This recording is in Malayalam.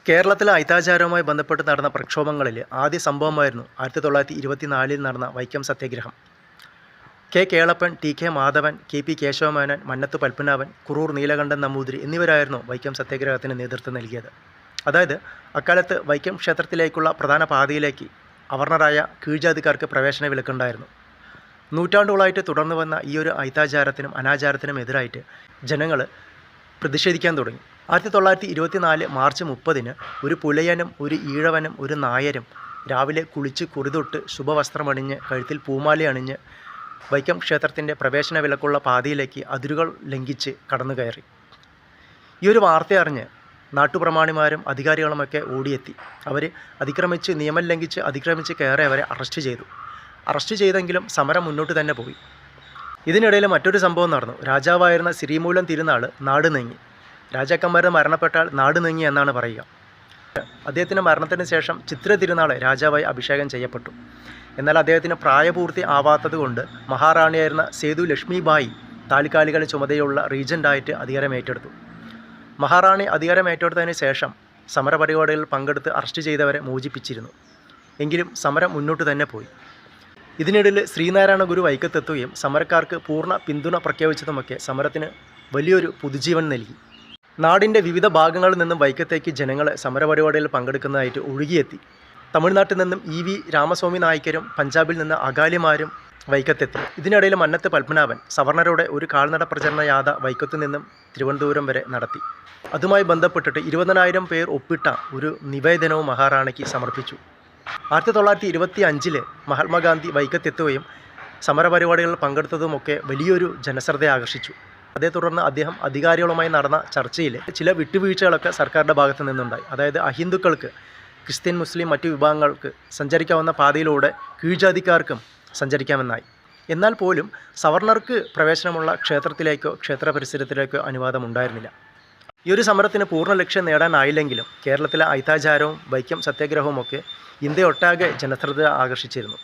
കേരളത്തിലെ അയിത്താചാരവുമായി ബന്ധപ്പെട്ട് നടന്ന പ്രക്ഷോഭങ്ങളിൽ ആദ്യ സംഭവമായിരുന്നു 1924 നടന്ന Vaikom Satyagraham. K. Kelappan, T. K. Madhavan, K. P. Kesava Menon, Mannath Padmanabhan, Kurur Neelakantan Namboothiri എന്നിവരായിരുന്നു വൈക്കം സത്യാഗ്രഹത്തിന് നേതൃത്വം നൽകിയത്. അതായത് അക്കാലത്ത് വൈക്കം ക്ഷേത്രത്തിലേക്കുള്ള പ്രധാന പാതയിലേക്ക് അവർണരായ കീഴ്ജാതിക്കാർക്ക് പ്രവേശന വിലക്കുണ്ടായിരുന്നു. നൂറ്റാണ്ടുകളായിട്ട് തുടർന്നു വന്ന ഈ ഒരു അയിത്താചാരത്തിനും അനാചാരത്തിനും എതിരായിട്ട് ജനങ്ങൾ പ്രതിഷേധിക്കാൻ തുടങ്ങി. 1924 മാർച്ച് 30 ഒരു പുലയനും ഒരു ഈഴവനും ഒരു നായരും രാവിലെ കുളിച്ച് കുറിതൊട്ട് ശുഭവസ്ത്രമണിഞ്ഞ് കഴുത്തിൽ പൂമാല അണിഞ്ഞ് വൈക്കം ക്ഷേത്രത്തിൻ്റെ പ്രവേശന വിലക്കുള്ള പാതയിലേക്ക് അതിരുകൾ ലംഘിച്ച് കടന്നു കയറി. ഈ ഒരു വാർത്ത അറിഞ്ഞ് നാട്ടുപ്രമാണിമാരും അധികാരികളുമൊക്കെ ഓടിയെത്തി. അവർ നിയമം ലംഘിച്ച് അതിക്രമിച്ച് കയറിയവരെ അറസ്റ്റ് ചെയ്തെങ്കിലും സമരം മുന്നോട്ട് തന്നെ പോയി. ഇതിനിടയിൽ മറ്റൊരു സംഭവം നടന്നു. രാജാവായിരുന്ന ശ്രീമൂലം തിരുനാൾ നാട് നീങ്ങി. രാജാക്കന്മാർ മരണപ്പെട്ടാൽ നാട് നീങ്ങി എന്നാണ് പറയുക. അദ്ദേഹത്തിൻ്റെ മരണത്തിന് ശേഷം ചിത്ര തിരുനാൾ രാജാവായി അഭിഷേകം ചെയ്യപ്പെട്ടു. എന്നാൽ അദ്ദേഹത്തിന് പ്രായപൂർത്തി ആവാത്തത് കൊണ്ട് മഹാറാണിയായിരുന്ന സേതു ലക്ഷ്മിബായി താൽക്കാലിക ചുമതലയുള്ള റീജൻ്റായിട്ട് അധികാരം ഏറ്റെടുത്തു. മഹാറാണി അധികാരം ഏറ്റെടുത്തതിന് ശേഷം സമരപരിപാടികളിൽ പങ്കെടുത്ത് അറസ്റ്റ് ചെയ്തവരെ മോചിപ്പിച്ചിരുന്നു. എങ്കിലും സമരം മുന്നോട്ട് തന്നെ പോയി. ഇതിനിടയിൽ ശ്രീനാരായണ ഗുരു വൈക്കത്തെത്തുകയും സമരക്കാർക്ക് പൂർണ്ണ പിന്തുണ പ്രഖ്യാപിച്ചതുമൊക്കെ സമരത്തിന് വലിയൊരു പുതുജീവൻ നൽകി. നാടിൻ്റെ വിവിധ ഭാഗങ്ങളിൽ നിന്നും വൈക്കത്തേക്ക് ജനങ്ങളെ സമരപരിപാടികളിൽ പങ്കെടുക്കുന്നതായിട്ട് ഒഴുകിയെത്തി. തമിഴ്നാട്ടിൽ നിന്നും EV രാമസ്വാമി നായ്ക്കരും പഞ്ചാബിൽ നിന്ന് അകാലിമാരും വൈക്കത്തെത്തി. ഇതിനിടയിൽ മന്നത്ത് പത്മനാഭൻ സവർണരുടെ ഒരു കാൽനട പ്രചരണ യാത്ര വൈക്കത്തു നിന്നും തിരുവനന്തപുരം വരെ നടത്തി. അതുമായി ബന്ധപ്പെട്ടിട്ട് 20,000 പേർ ഒപ്പിട്ട ഒരു നിവേദനവും മഹാറാണിക്ക് സമർപ്പിച്ചു. 1925 മഹാത്മാഗാന്ധി വൈക്കത്തെത്തുകയും സമരപരിപാടികളിൽ പങ്കെടുത്തതുമൊക്കെ വലിയൊരു ജനശ്രദ്ധ ആകർഷിച്ചു. അതേ തുടർന്ന് അദ്ദേഹം അധികാരികളുമായി നടന്ന ചർച്ചയിൽ ചില വിട്ടുവീഴ്ചകളൊക്കെ സർക്കാരിൻ്റെ ഭാഗത്തു നിന്നുണ്ടായി. അതായത് അഹിന്ദുക്കൾക്ക്, ക്രിസ്ത്യൻ, മുസ്ലിം മറ്റു വിഭാഗങ്ങൾക്ക് സഞ്ചരിക്കാവുന്ന പാതയിലൂടെ കീഴ്ജാതിക്കാർക്കും സഞ്ചരിക്കാമെന്നായി. എന്നാൽ പോലും സവർണർക്ക് പ്രവേശനമുള്ള ക്ഷേത്രത്തിലേക്കോ ക്ഷേത്ര പരിസരത്തിലേക്കോ അനുവാദം ഉണ്ടായിരുന്നില്ല. ഈ ഒരു സമരത്തിന് പൂർണ്ണ ലക്ഷ്യം നേടാനായില്ലെങ്കിലും കേരളത്തിലെ അയിത്താചാരവും വൈക്കം സത്യാഗ്രഹവും ഒക്കെ ഇന്ത്യ ഒട്ടാകെ ജനശ്രദ്ധ ആകർഷിച്ചിരുന്നു.